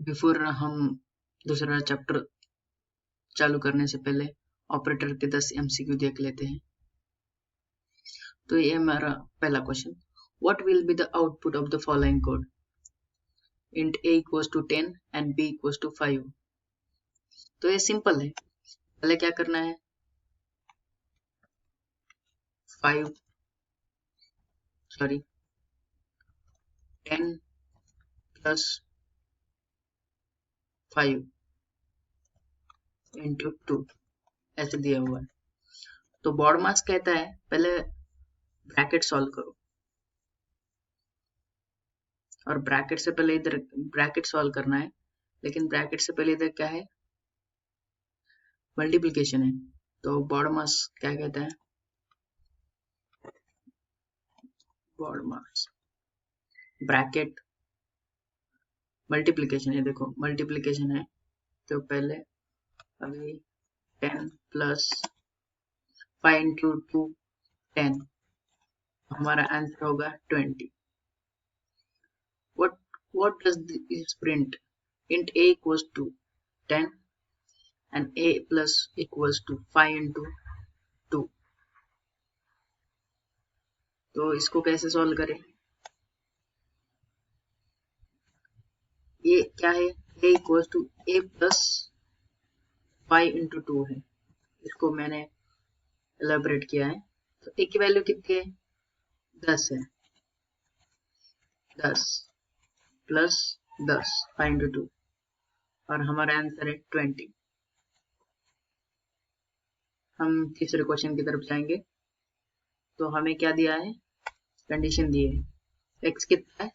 Before हम दूसरा chapter चालू करने से पहले ऑपरेटर के 10 MCQ देख लेते हैं। तो ये हमारा पहला question, what will be the output of the following code? int a equals to 10 and b equals to 5। तो ये सिंपल है, पहले क्या करना है, 10 plus 5 into 2 ऐसे दिया हुआ है। तो बॉड मास कहता है पहले ब्रैकेट सॉल्व करो, और ब्रैकेट से पहले इधर ब्रैकेट सॉल्व करना है, लेकिन ब्रैकेट से पहले इधर क्या है, मल्टीप्लिकेशन है। तो बॉड मास क्या कहता है, बॉड मास ब्रैकेट मल्टीप्लिकेशन है, देखो मल्टीप्लिकेशन है, तो पहले अभी 10 प्लस 5 इंटू 2 10, हमारा आंसर होगा 20। what does this print? int a equals to 10 and a plus equals to 5 into 2। तो इसको कैसे सॉल्व करें, ये क्या है, a equals to a plus 5 into 2 है, इसको मैंने एलेबरेट किया है। तो a की वैल्यू कितनी है, 10 है, 10 प्लस 10 5 into 2, और हमारा आंसर है 20। हम तीसरे क्वेश्चन की तरफ जाएंगे। तो हमें क्या दिया है, कंडीशन दी है, x कितना है,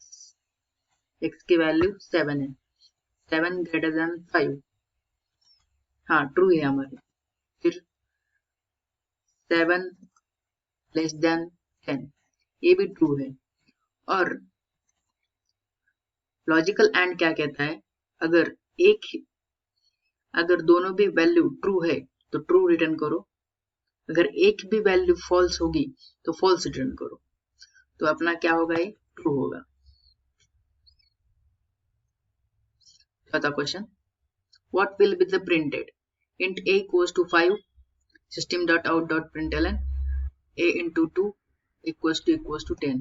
x की वैल्यू 7 है, 7 ग्रेटर देन 5, हाँ ट्रू है हमारी। फिर 7 लेस देन 10, ये भी ट्रू है। और लॉजिकल एंड क्या कहता है, अगर दोनों भी वैल्यू ट्रू है तो ट्रू रिटर्न करो, अगर एक भी वैल्यू फॉल्स होगी तो फॉल्स रिटर्न करो। तो अपना क्या होगा, ये ट्रू होगा। चौथा question, what will be the printed? int a equals to 5 system.out.println a into 2 equals to 10।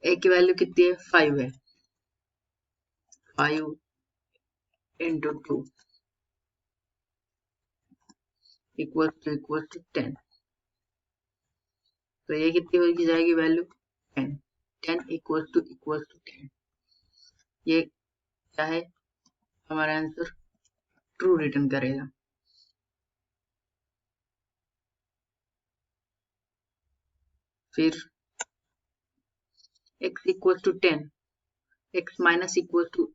a की वैल्यू कितनी है, 5 है, 5 into 2 equals to 10। तो ये कितनी होगी जाएगी वैल्यू, 10, 10 equals to 10। ये क्या है, हमारा आंसर ट्रू रिटर्न करेगा। फिर x equals to 10, x minus equal to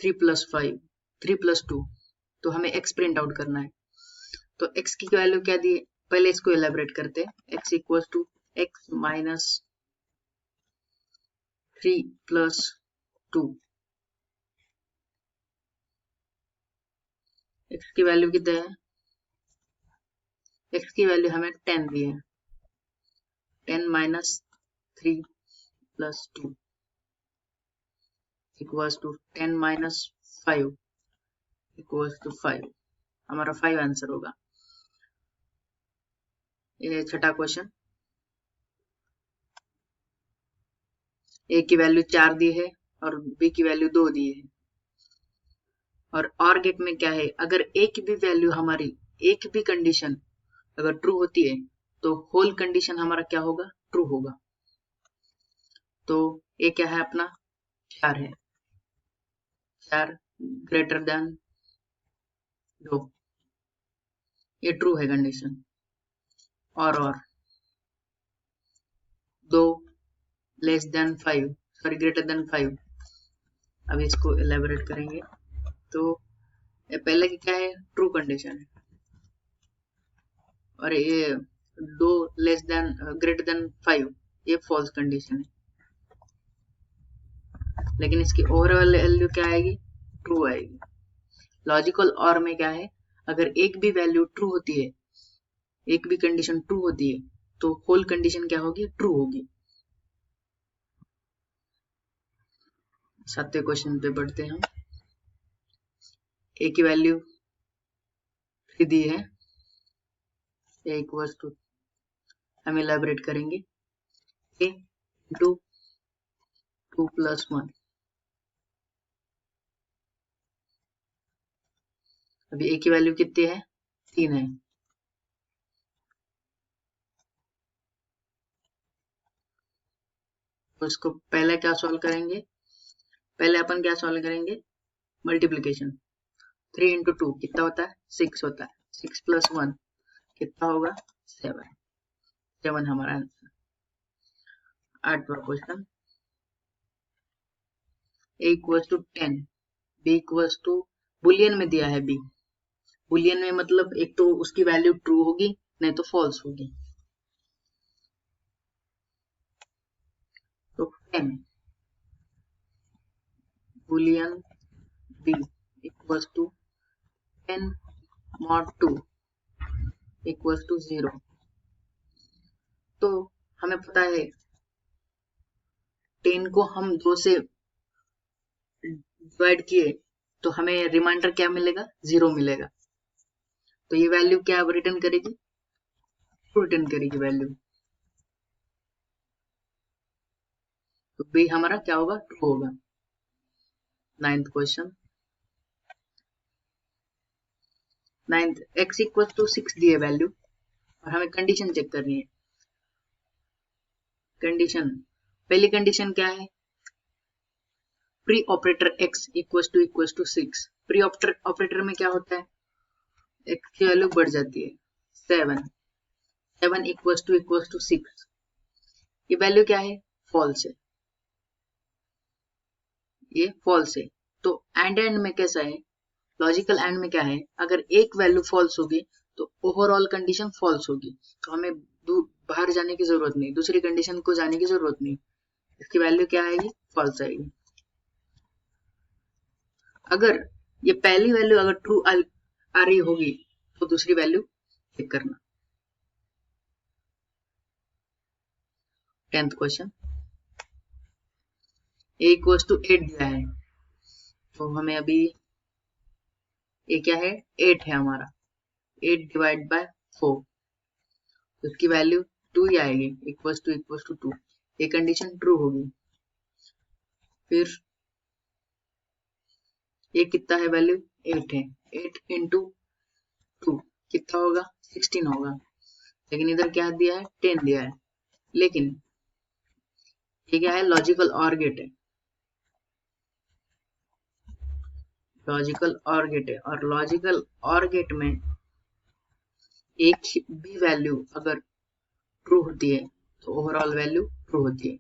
3 plus 5, 3 plus 2, तो हमें x प्रिंट आउट करना है। तो x की वैल्यू क्या दी है, पहले इसको एलेबरेट करते हैं, x equals to x minus 3 plus 2, x की वैल्यू कितना है, x की वैल्यू हमें 10 दी है, 10 minus 3 plus 2 equals to 10 minus 5 equals to 5, हमारा 5 आंसर होगा। ये छठा क्वेश्चन, a की वैल्यू 4 दी है और b की वैल्यू 2 दी है, और गेट में क्या है, अगर एक भी वैल्यू हमारी, एक भी कंडीशन अगर ट्रू होती है तो होल कंडीशन हमारा क्या होगा, ट्रू होगा। तो ये क्या है अपना, 4 है, 4 ग्रेटर देन 2, ये ट्रू है कंडीशन। और 2 less than 5, sorry greater than 5। अब इसको एलेबोरेट करेंगे। तो ये पहले की क्या है, ट्रू कंडीशन है, और ये 2 लेस देन ग्रेटर देन 5 ये फॉल्स कंडीशन है, लेकिन इसकी ओवरऑल वैल्यू क्या आएगी, ट्रू आएगी। लॉजिकल और में क्या है, अगर एक भी वैल्यू ट्रू होती है, एक भी कंडीशन ट्रू होती है तो होल कंडीशन क्या होगी, ट्रू होगी। 7वें क्वेश्चन पे बढ़ते हैं हम। ए की वैल्यू 3 दी है, ए इक्वल्स टू, हम इलेबोरेट करेंगे, ए इंटू 2 + 1। अभी ए की वैल्यू कितनी है, 3 है। तो इसको पहले क्या सॉल्व करेंगे, पहले अपन क्या सॉल्व करेंगे, मल्टीप्लीकेशन। 3 इंटू 2 कितना होता है, 6 होता है। 6 + 1 कितना होगा, 7। 7 हमारा आंसर। 8वां question, a equals to 10, b equals to, Boolean में दिया है b, बुलियन में मतलब एक तो उसकी वैल्यू ट्रू होगी, नहीं तो फॉल्स होगी। तो 10 boolean b equals to 10 mod 2 equals to 0। तो हमें पता है 10 को हम 2 से डिवाइड किए तो हमें रिमाइंडर क्या मिलेगा, 0 मिलेगा। तो ये वैल्यू क्या रिटर्न करेगी, ट्रू रिटर्न करेगी वैल्यू। तो बी हमारा क्या होगा, ट्रू होगा। 9th question, 9th, x equal to 6 दी है वैल्यू और हमें कंडीशन चेक करनी है। कंडीशन, पहली कंडीशन क्या है, pre operator x equal to 6। Pre operator में क्या होता है, x की वैल्यू बढ़ जाती है, 7। 7 इक्वल टू 6, ये वैल्यू क्या है, फॉल्स है, ये फॉल्स है। तो एंड में कैसा है, लॉजिकल एंड में क्या है, अगर एक वैल्यू फॉल्स होगी तो ओवरऑल कंडीशन फॉल्स होगी। तो हमें बाहर जाने की जरूरत नहीं, दूसरी कंडीशन को जाने की जरूरत नहीं, इसकी वैल्यू क्या आएगी, फॉल्स आएगी। अगर ये पहली वैल्यू अगर ट्रू आ रही होगी तो दूसरी वैल्यू चेक करना। 10th question, a equal to 8 दिया है, तो हमें अभी ये क्या है, 8 है हमारा, 8 डिवाइड बाय 4, तो इसकी वैल्यू 2 ही आएगी, इक्वल टू 2। ये कंडीशन ट्रू होगी। फिर ये कितना है, वैल्यू 8 है, 8 इंटू 2 कितना होगा, 16 होगा। लेकिन इधर क्या दिया है, 10 दिया है। लेकिन ये क्या है, लॉजिकल ऑर गेट है, लॉजिकल ऑर गेट है, और लॉजिकल ऑर गेट में एक भी वैल्यू अगर ट्रू होती है तो ओवरऑल वैल्यू ट्रू होती है।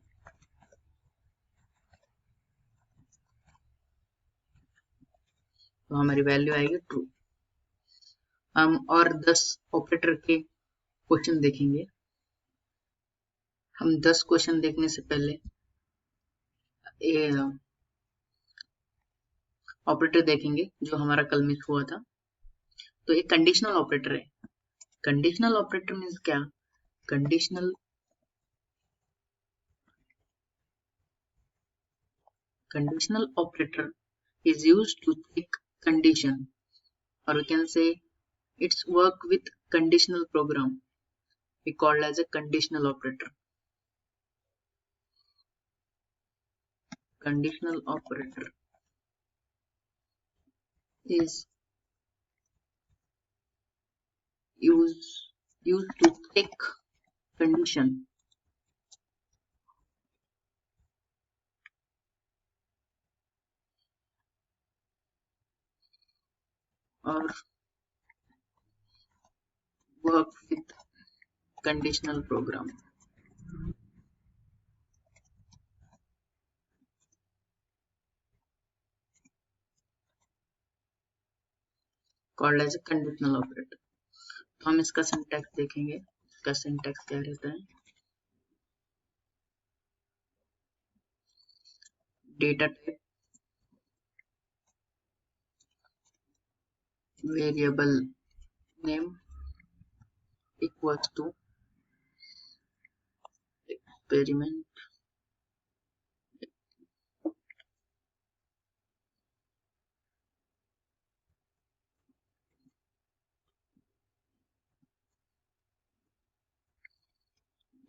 तो हमारी वैल्यू आएगी ट्रू। हम और 10 ऑपरेटर के क्वेश्चन देखेंगे। हम 10 क्वेश्चन देखने से पहले ये ऑपरेटर देखेंगे जो हमारा कल मिस हुआ था। तो ये कंडीशनल ऑपरेटर है। कंडीशनल ऑपरेटर मीन्स क्या, conditional operator is used to check condition, or we can say it's work with conditional program. We called as a conditional operator. Conditional operator is used to check condition or work with conditional program. Called as a conditional operator. तो हम इसका syntax देखेंगे, इसका syntax क्या रहता है। Data type, variable name equals to experiment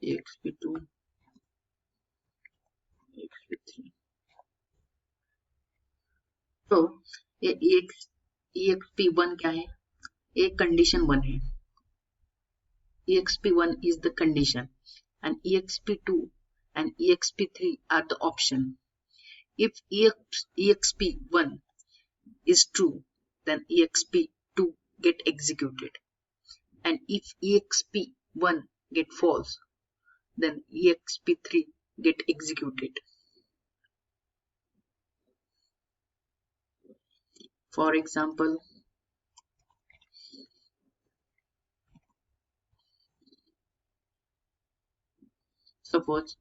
exp2 exp3। तो ये exp1 क्या है? एक कंडीशन 1 है। exp1 is the condition and exp2 and exp3 are the option. If exp1 is true, then exp2 get executed, and if exp1 get false, then exp3 get executed. For example, suppose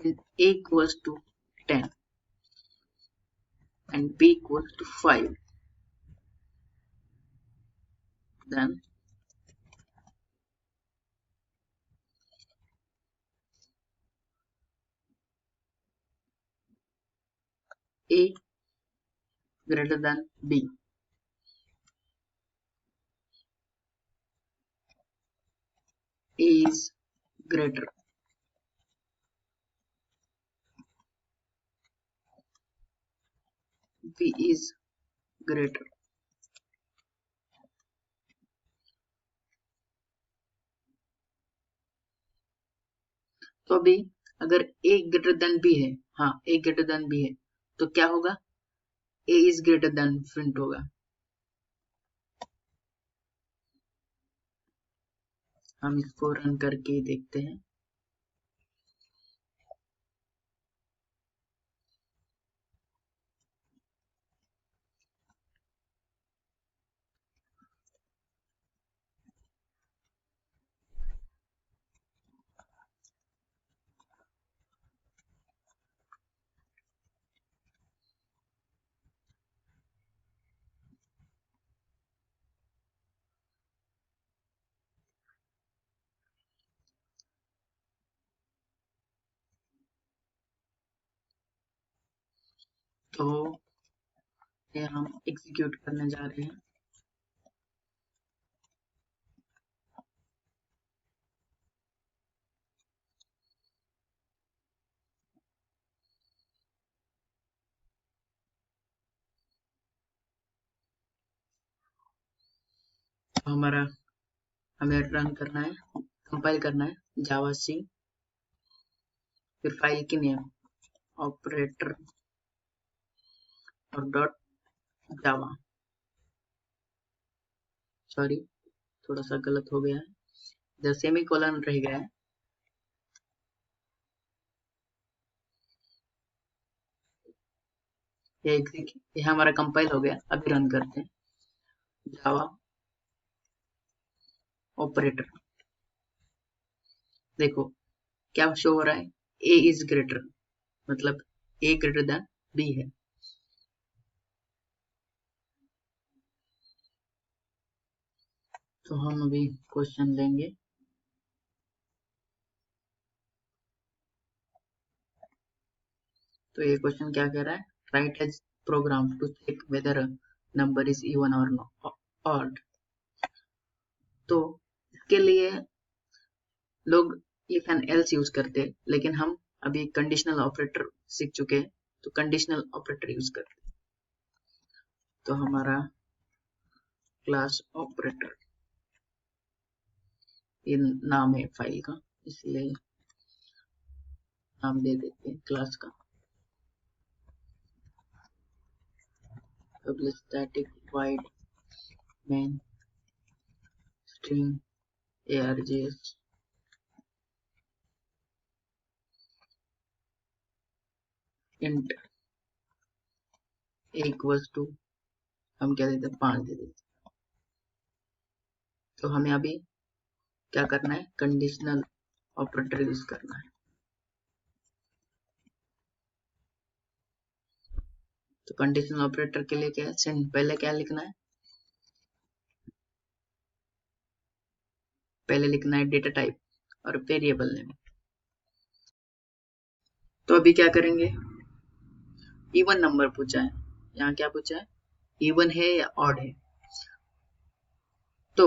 A equals to 10 and B equals to 5, then A greater than B. A is greater. B is greater. तो अभी अगर A greater than B है, हाँ A greater than B है, तो क्या होगा? A is greater than print होगा। हम इसको रन करके देखते हैं। तो ये हम एग्जीक्यूट करने जा रहे हैं। तो हमें रन करना है, कंपाइल करना है जावा सी, फिर फाइल की नेम ऑपरेटर और डॉट जावा। सॉरी, थोड़ा सा गलत हो गया है, इधर सेमीकोलन रह गया है। ये हमारा कंपाइल हो गया। अभी रन करते हैं जावा ऑपरेटर। देखो क्या शो हो रहा है? ए इज ग्रेटर, मतलब ए ग्रेटर देन बी है। तो हम अभी क्वेश्चन लेंगे। तो ये क्वेश्चन क्या कह रहा है? Write as program to check whether number is even और ऑड। तो इसके लिए लोग इफ एंड एल्स यूज करते हैं, लेकिन हम अभी कंडीशनल ऑपरेटर सीख चुके हैं, तो कंडीशनल ऑपरेटर यूज करते हैं। तो हमारा क्लास ऑपरेटर ये नाम है फाइल का, इसलिए नाम दे देते हैं क्लास का। public static void main string args int equals to, हम क्या देते हैं? 5 दे देते। तो हमें अभी क्या करना है? कंडीशनल ऑपरेटर यूज करना है। तो कंडीशनल ऑपरेटर के लिए क्या है? पहले क्या लिखना है? पहले लिखना है डेटा टाइप और वेरिएबल नेम। तो अभी क्या करेंगे? इवन नंबर पूछा है, यहाँ क्या पूछा है? इवन है या ऑड है? तो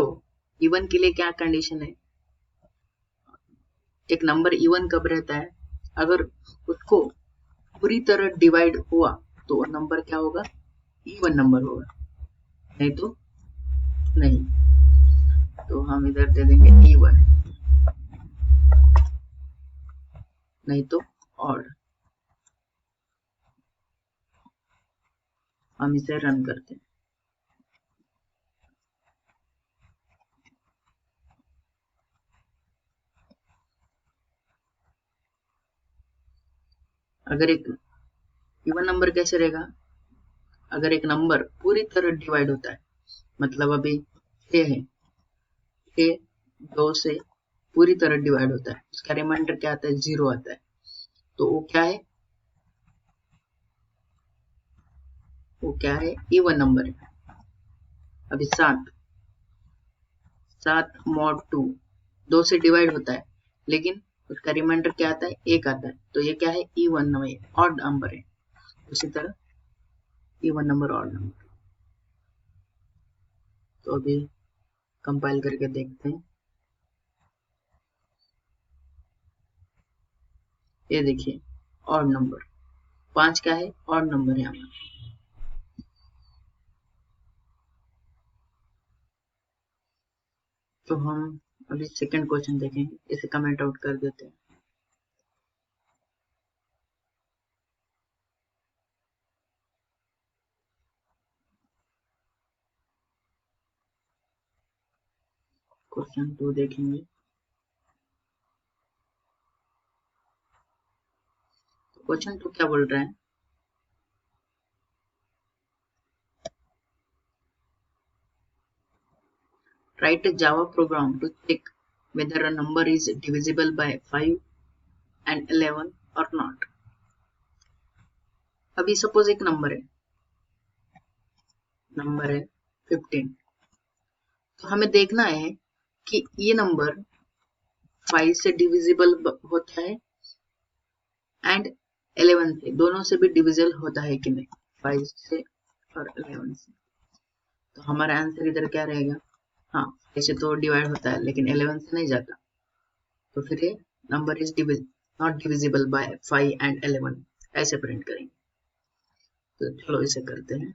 इवन के लिए क्या कंडीशन है? एक नंबर इवन कब रहता है? अगर उसको पूरी तरह डिवाइड हुआ तो वो नंबर क्या होगा? इवन नंबर होगा, नहीं तो नहीं। तो हम इधर दे देंगे इवन, नहीं तो ऑड। हम इसे रन करते हैं। अगर एक इवन नंबर कैसे रहेगा? अगर एक नंबर पूरी तरह डिवाइड होता है, मतलब अभी 6 है, 6 2 से पूरी तरह डिवाइड होता है, उसका रिमाइंडर क्या आता है? 0 आता है। तो वो क्या है? वो क्या है? इवन नंबर है। अभी 7 मॉड 2 2 से डिवाइड होता है, लेकिन उसका रिमाइंडर क्या आता है? 1 आता है। तो ये क्या है? इवन नंबर, ऑड नंबर है। उसी तरह इवन नंबर, ऑड नंबर। तो अभी कंपाइल करके देखते हैं। ये देखिए, ऑड नंबर 5 क्या है? ऑड नंबर है हमारा। तो हम अभी सेकंड क्वेश्चन देखेंगे, इसे कमेंट आउट कर देते हैं। क्वेश्चन 2 देखेंगे। क्वेश्चन 2 क्या बोल रहा है? Write a Java program to check whether a number is divisible by 5 and 11 or not. अभी सपोज एक नंबर है 15। तो हमें देखना है कि ये नंबर 5 से डिविजिबल होता है एंड 11 से, दोनों से भी डिविजिबल होता है कि नहीं, 5 से और 11 से। तो हमारा आंसर इधर क्या रहेगा? हाँ, 5 से तो डिवाइड होता है लेकिन 11 से नहीं जाता। तो फिर ये number is not divisible by 5 and 11, ऐसे प्रिंट करेंगे। तो चलो इसे करते हैं।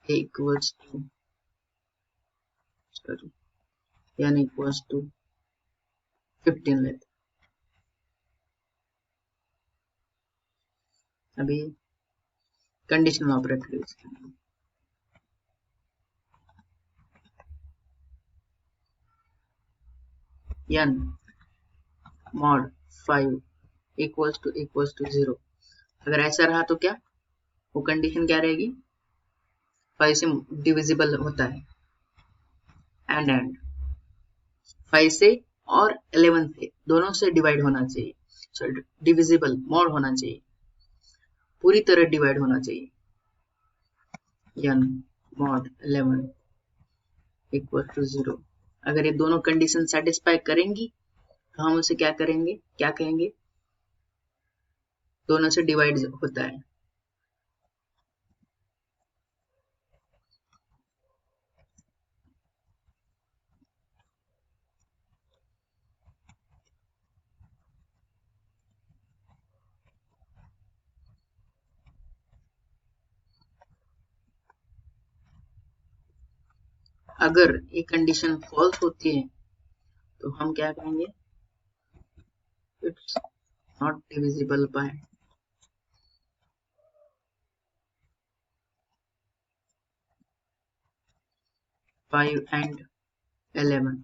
a equals to, sorry, n equals to 15 लेते। अभी कंडीशनल ऑपरेटर यूज करेंगे। n mod 5 equals to 0। अगर ऐसा रहा तो क्या वो कंडीशन क्या रहेगी? 5 से डिविजिबल होता है एंड 5 से और 11 से, दोनों से डिवाइड होना चाहिए, सॉरी डिविजिबल मॉड होना चाहिए, पूरी तरह डिवाइड होना चाहिए। n mod 11 equal to 0। अगर ये दोनों कंडीशन सेटिस्फाई करेंगी तो हम उसे क्या करेंगे, क्या कहेंगे? दोनों से डिवाइड होता है। अगर ये कंडीशन फॉल्स होती है तो हम क्या कहेंगे? It's not divisible by 5 and 11।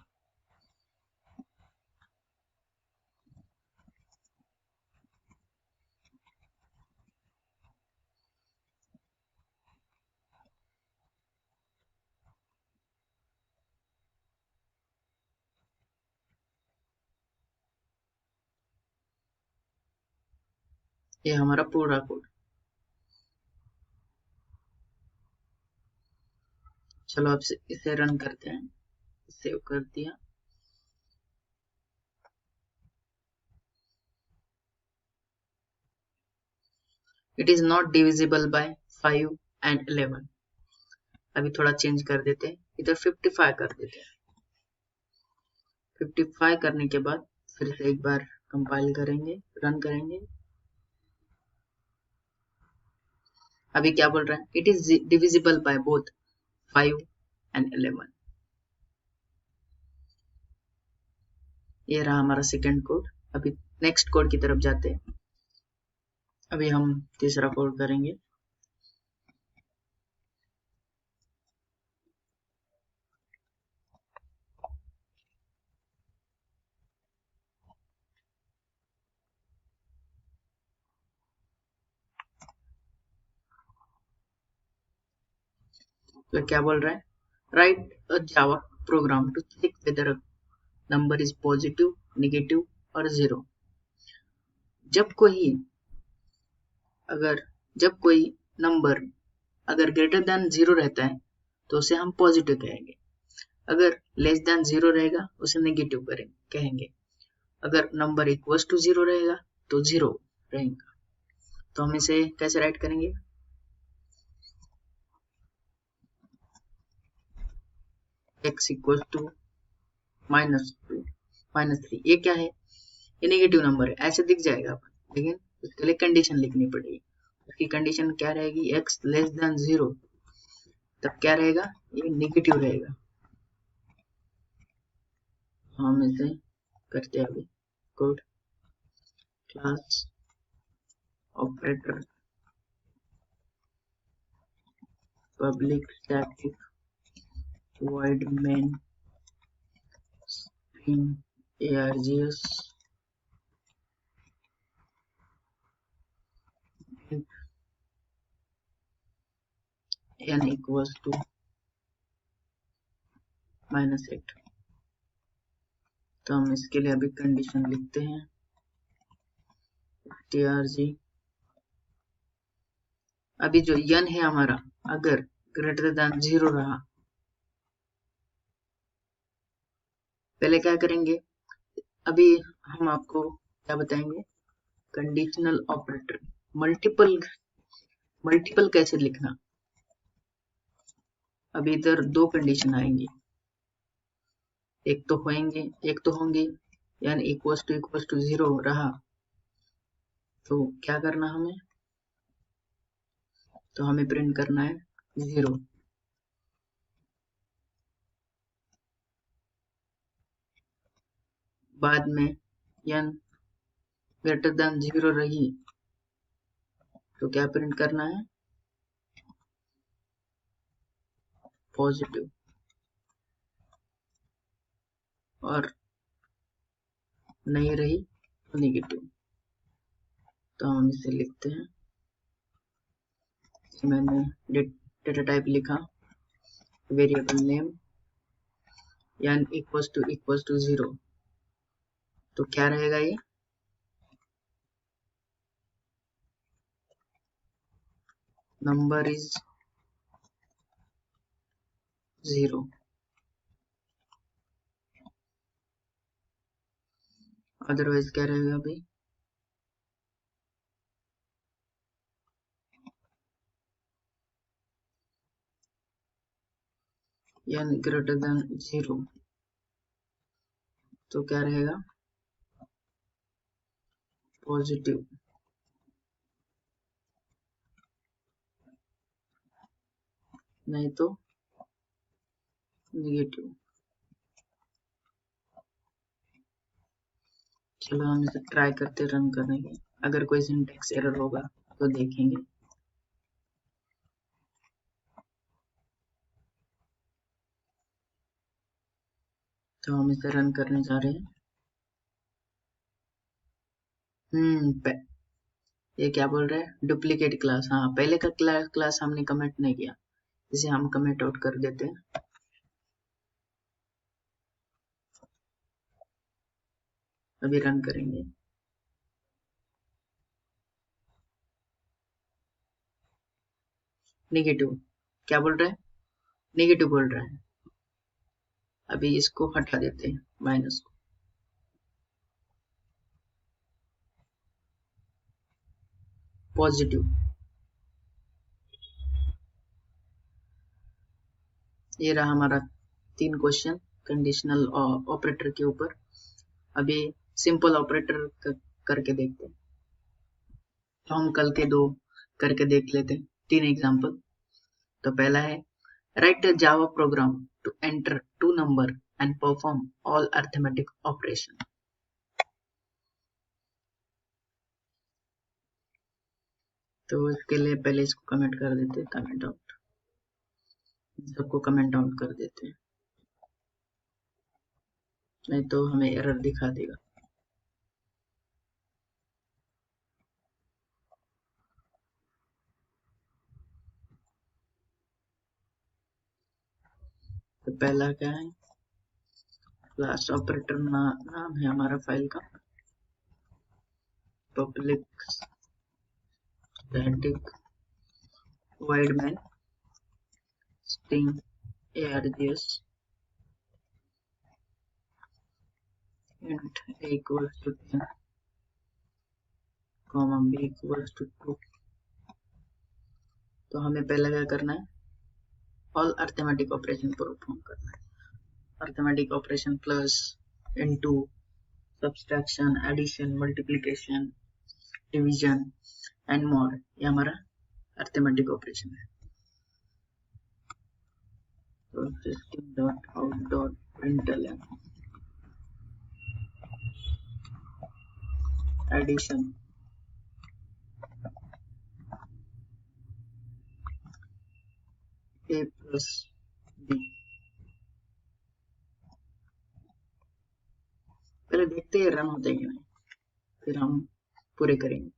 ये हमारा पूरा कोड। चलो अब इसे रन करते हैं, सेव कर दिया। It is not divisible by 5 and 11। अभी थोड़ा चेंज कर देते हैं, इधर 55 कर देते हैं। 55 करने के बाद फिर से एक बार कंपाइल करेंगे, रन करेंगे। अभी क्या बोल रहा है, it is divisible by both 5 and 11। ये रहा हमारा सेकंड कोड। अभी नेक्स्ट कोड की तरफ जाते हैं। अभी हम तीसरा कोड करेंगे। तो क्या बोल रहा है, write a Java program to check whether a number is positive, negative और जीरो। जब कोई नंबर अगर ग्रेटर देन जीरो रहता है तो उसे हम पॉजिटिव कहेंगे, अगर लेस देन जीरो रहेगा उसे नेगेटिव कहेंगे, अगर नंबर इक्वल्स टू जीरो रहेगा तो जीरो रहेगा। तो हम इसे कैसे राइट करेंगे, x इक्वल टू -3। ये क्या है, ये नेगेटिव नंबर है, ऐसे दिख जाएगा अपन, लेकिन उसके लिए कंडीशन लिखनी पड़ेगी। उसकी कंडीशन क्या रहेगी, x लेस देन जीरो, तब क्या रहेगा, ये नेगेटिव रहेगा। हम इसे करते हैं अभी code, class operator public static void main string args n equals to -8। तो हम इसके लिए अभी कंडीशन लिखते हैं, trg अभी जो n है हमारा अगर ग्रेटर देन जीरो रहा, पहले क्या करेंगे, अभी हम आपको क्या बताएंगे, कंडीशनल ऑपरेटर मल्टीपल कैसे लिखना। अभी इधर दो कंडीशन आएंगी, एक तो होंगे n इक्वल्स टू जीरो रहा तो क्या करना हमें, तो हमें प्रिंट करना है जीरो। बाद में n ग्रेटर देन जीरो रही तो क्या प्रिंट करना है, पॉजिटिव, और नहीं रही तो नेगेटिव। तो हम इसे लिखते हैं, मैंने डेटा टाइप लिखा variable name n equals to zero, तो क्या रहेगा ये, नंबर इज जीरो। अदरवाइज क्या रहेगा अभी, n ग्रेटर देन जीरो तो क्या रहेगा, पॉजिटिव, नहीं तो नेगेटिव। चलो हम इसे ट्राई करते रन करने की, अगर कोई सिंटैक्स एरर होगा तो देखेंगे। तो हम इसे रन करने जा रहे हैं। ये क्या बोल रहा है, डुप्लीकेट क्लास। हाँ, पहले का क्लास हमने कमेंट नहीं किया, इसे हम कमेंट आउट कर देते हैं। अभी रन करेंगे, नेगेटिव क्या बोल रहा है, नेगेटिव बोल रहा है। अभी इसको हटा देते हैं, माइनस को। पॉजिटिव। ये रहा हमारा 3 क्वेश्चन कंडीशनल ऑपरेटर के ऊपर। अभी सिंपल ऑपरेटर करके देखते हैं। तो हम कल के 2 करके देख लेते हैं, 3 एग्जाम्पल। तो पहला है write a Java program to enter 2 number and perform all arithmetic operation. तो इसके लिए पहले इसको कमेंट कर देते हैं, कमेंट आउट, सबको कमेंट आउट कर देते हैं, नहीं तो हमें एरर दिखा देगा। तो पहला क्या है, क्लास ऑपरेटर नाम है हमारा फाइल का, public static void main string args int a equals to 10 comma b equals to 2। तो हमें पहला क्या करना है, ऑल अरिथमेटिक ऑपरेशन परफॉर्म करना है। Arithmetic operation plus, into, subtraction, addition, multiplication, division and more, ये हमारा अरिथमेटिक ऑपरेशन है। तो system.out.println addition a plus b। पहले देखते हैं रन होते हैं कि नहीं, फिर हम पूरे करेंगे।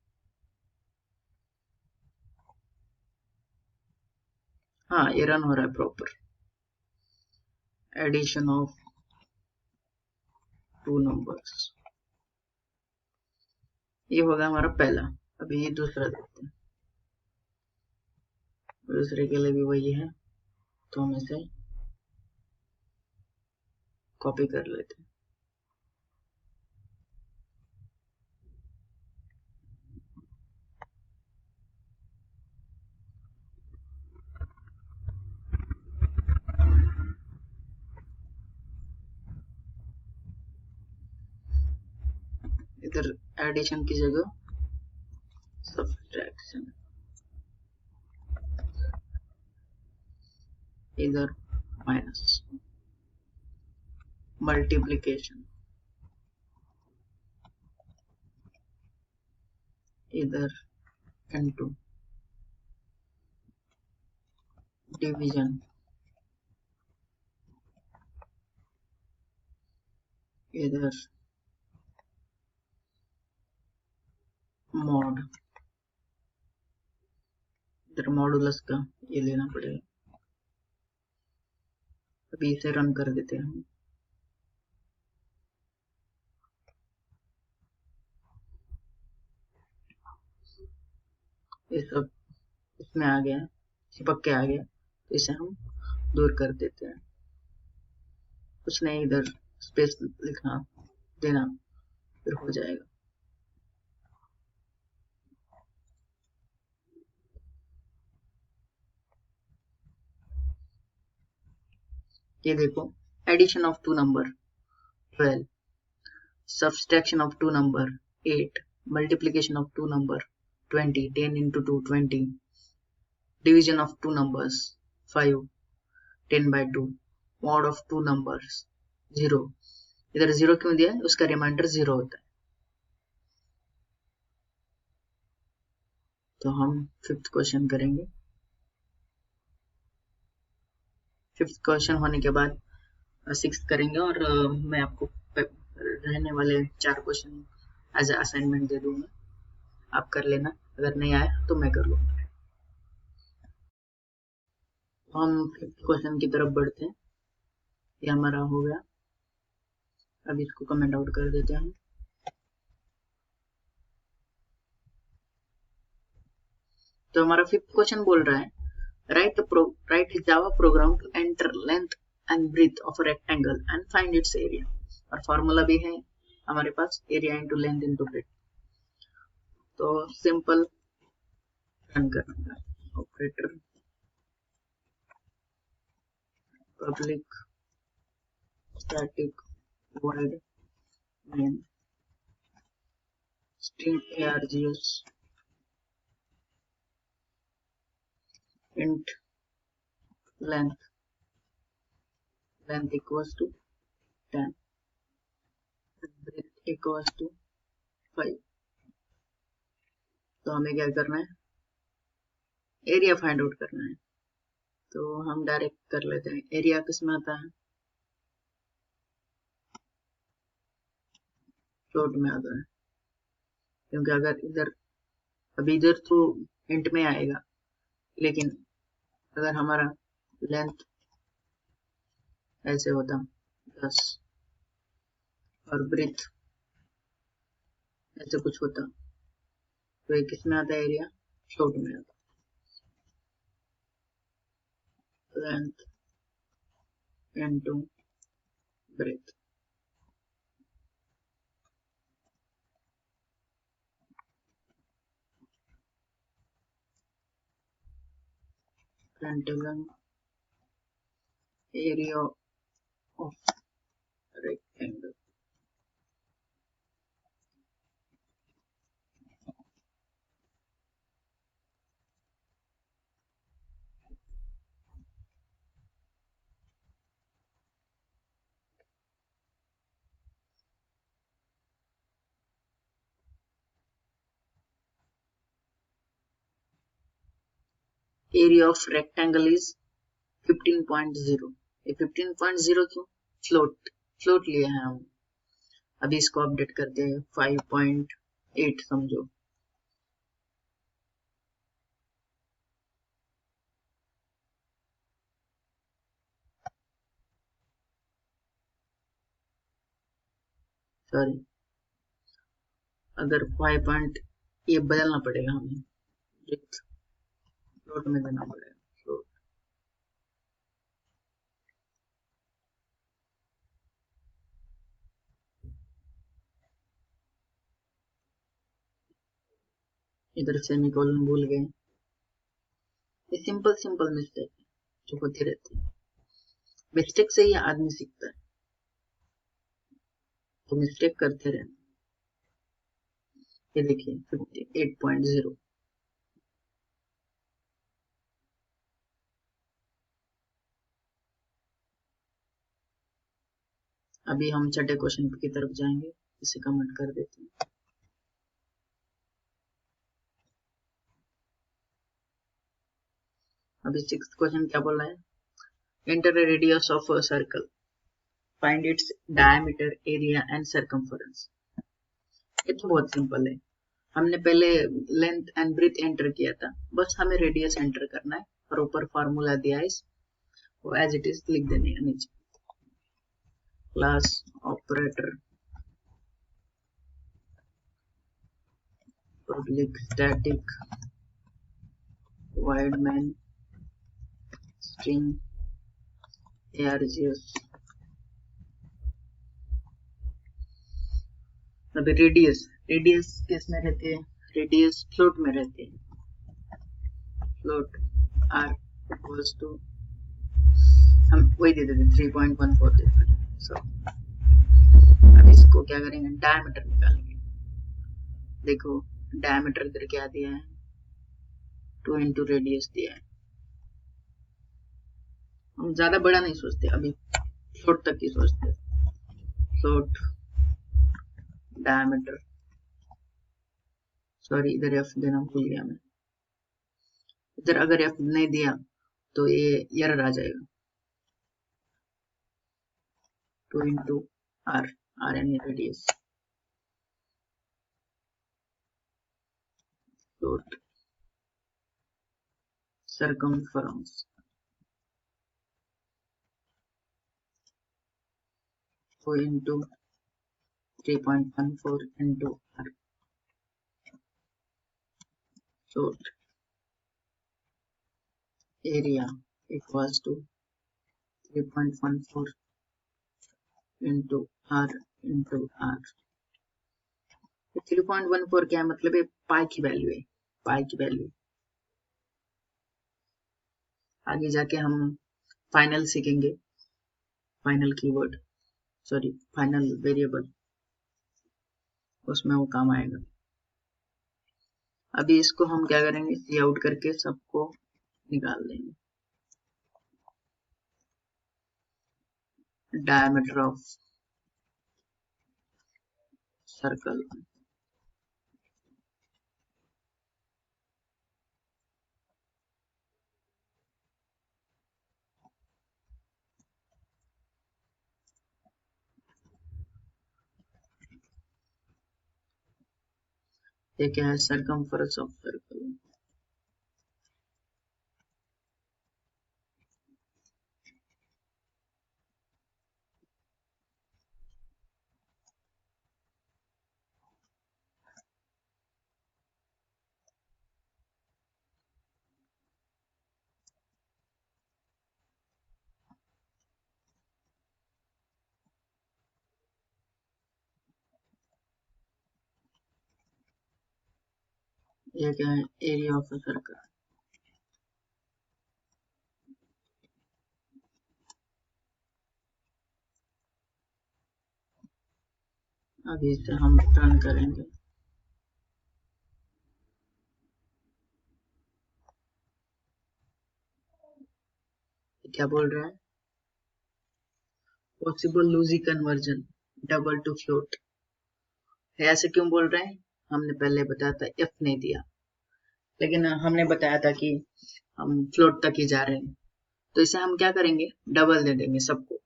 हाँ, ये रन हो रहा है प्रॉपर। एडिशन ऑफ 2 नंबर्स, ये होगा हमारा पहला। अभी ये दूसरा देखते हैं। दूसरे के लिए भी वही है, तो हम इसे कॉपी कर लेते हैं। इधर एडिशन की जगह सब्ट्रैक्शन, इधर माइनस, मल्टीप्लिकेशन, इधर इनटू, डिवीजन, इधर मॉड, इधर मॉडुलस का ये लेना पड़ेगा। अभी इसे रन कर देते हैं हम। ये सब इसमें आ गया, चिपक के आ गया, तो इसे हम दूर कर देते हैं। कुछ नहीं, इधर स्पेस लिखना देना, फिर हो जाएगा। ये देखो, addition of 2 number 12, subtraction of 2 number 8, multiplication of 2 number 20, 10 into 2 20, division of 2 numbers 5, 10 by 2, mod of 2 numbers 0। इधर 0 क्यों दिया है, उसका रिमाइंडर 0 होता है। तो हम 5th क्वेश्चन करेंगे। 5th क्वेश्चन होने के बाद 6th करेंगे, और मैं आपको रहने वाले 4 क्वेश्चन एज असाइनमेंट दे दूंगा, आप कर लेना। अगर नहीं आया तो मैं कर लूंगा। हम 5th क्वेश्चन की तरफ बढ़ते हैं। ये हमारा हो गया, अब इसको कमेंट आउट कर देते हैं। तो हमारा 5th क्वेश्चन बोल रहा है write a Java program to enter length and breadth of a rectangle and find its area. और फॉर्मूला भी है हमारे पास, area into length into breadth. तो सिंपल रन करना है. Operator public static void main string args int length equals to 10, breadth equals to 5. तो हमें क्या करना है, एरिया फाइंड आउट करना है. तो हम डायरेक्ट कर लेते हैं. एरिया किस में आता है, फ्लोट में आता है, क्योंकि अगर इधर अभी इधर तो इंट में आएगा, लेकिन अगर हमारा लेंथ ऐसे होता 10 और ब्रेथ ऐसे कुछ होता, तो ये किस में आता है, एरिया फ्लोट में आता. Length into breadth. println area of rectangle. Area of rectangle is 15.0. ये 15.0 क्यों, फ्लोट लिया है हम. अभी इसको अपडेट करते हैं 5.8 समझो. सॉरी, अगर 5. ये बदलना पड़ेगा हमें, फ्लोट में देना पड़ेगा. फ्लोट इधर सेमीकोलन भूल गए. ये सिंपल मिस्टेक जो होती रहती है. मिस्टेक से ही आदमी सीखता है, तो मिस्टेक करते रहना. ये देखिए 58.0. अभी हम छठे क्वेश्चन की तरफ जाएंगे, इसे कमेंट कर देते हैं. अभी 6th क्वेश्चन क्या बोला है, enter a radius of a circle, find its diameter, area and circumference. ये तो बहुत सिंपल है, हमने पहले लेंथ एंड ब्रेथ एंटर किया था, बस हमें रेडियस एंटर करना है और ऊपर फार्मूला दिया है, वो एज इट इज लिख देने हैं नीचे. Class operator public static void main string args. अभी रेडियस किस में रहते हैं, रेडियस फ्लोट में रहते हैं. फ्लोट r इक्वल्स टू, हम वही दे देते 3.14 देते हैं. सो अब इसको क्या करेंगे, डायमीटर निकालेंगे. देखो डायमीटर इधर क्या दिया है, 2 इंटू रेडियस दिया है. हम ज्यादा बड़ा नहीं सोचते, अभी फ्लोट तक ही सोचते. फ्लोट डायमीटर, सॉरी इधर एफ देना भूल गया मैं. इधर अगर एफ नहीं दिया तो ये एरर आ जाएगा. 2 इंटू आर, आर यानी radius. Float circumference, 4 into 3.14 into r. Float area equals to 3.14 into r into r। 3.14 क्या है, मतलब ये पाई की वैल्यू है, पाई की वैल्यू। आगे जाके हम फाइनल सीखेंगे, final keyword, sorry final variable, उसमें वो काम आएगा। अभी इसको हम क्या करेंगे, सी आउट करके सबको निकाल देंगे। डायमीटर ऑफ सर्कल, ये क्या है, सर्कमफरेंस ऑफ सर्कल। ये क्या है, एरिया ऑफ अ सर्कल। अभी इसे हम रन करेंगे। क्या बोल रहा है, possible lossy conversion double to float. ऐसे क्यों बोल रहे हैं, हमने पहले बताया था एफ नहीं दिया, लेकिन हमने बताया था कि हम फ्लोट तक ही जा रहे हैं, तो इसे हम क्या करेंगे, डबल दे देंगे सबको।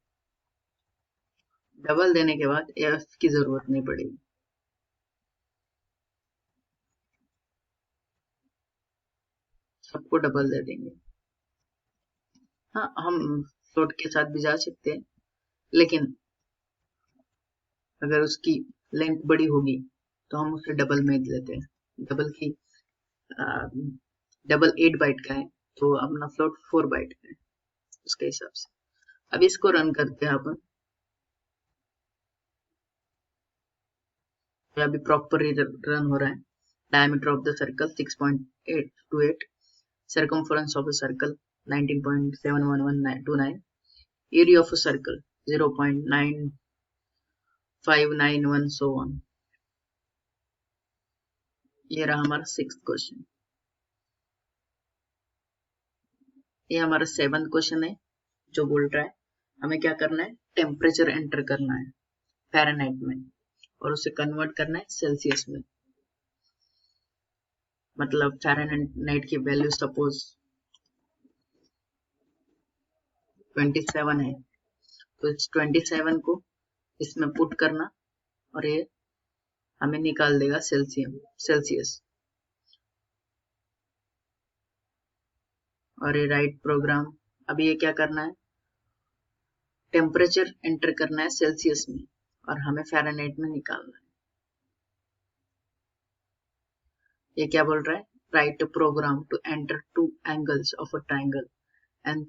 डबल देने के बाद एफ की जरूरत नहीं पड़ेगी। सबको डबल दे देंगे। हाँ, हम फ्लोट के साथ भी जा सकते हैं, लेकिन अगर उसकी लेंथ बड़ी होगी तो हम उसे डबल में लेते हैं। डबल की डबल 8 बाइट का है, तो अपना फ्लोट 4 बाइट का है, उसके हिसाब से। अब इसको रन करते हैं अपन। अभी प्रॉपर रन हो रहा है। Diameter of the circle 6.828, circumference of a circle 19.71129, area of a circle 0.9591, so on। ये रहा हमारा 6th क्वेश्चन। ये हमारा 7th क्वेश्चन है, जो बोल रहा है हमें क्या करना है, टेम्परेचर एंटर करना है फ़ारेनहाइट में, और उसे कन्वर्ट करना है सेल्सियस में। मतलब फ़ारेनहाइट की वैल्यू सपोज 27 है, तो इस 27 को इसमें पुट करना, और ये हमें निकाल देगा सेल्सियस। और ये राइट प्रोग्राम। अभी ये क्या करना है, टेम्परेचर एंटर करना है सेल्सियस में, और हमें फ़ारेनहाइट में निकालना है। ये क्या बोल रहा है, write program to enter 2 angles of a triangle and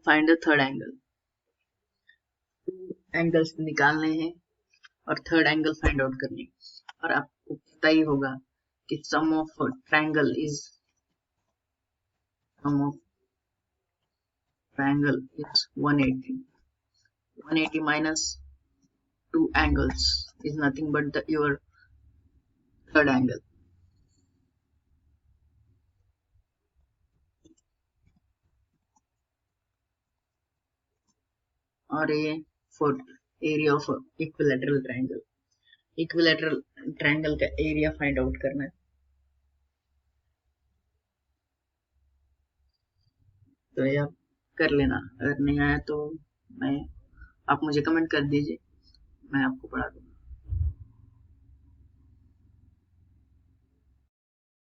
find the third angle. 2 angles निकालने हैं और थर्ड एंगल फाइंड आउट करनी है। और आपको पता ही होगा कि सम of triangle is 180। 180 minus 2 angles is nothing but your third angle। और ये fourth, area of equilateral triangle. Equilateral triangle का एरिया फाइंड आउट करना है। तो ये आप कर लेना, अगर नहीं आया तो आप मुझे कमेंट कर दीजिए, मैं आपको पढ़ा दूंगा।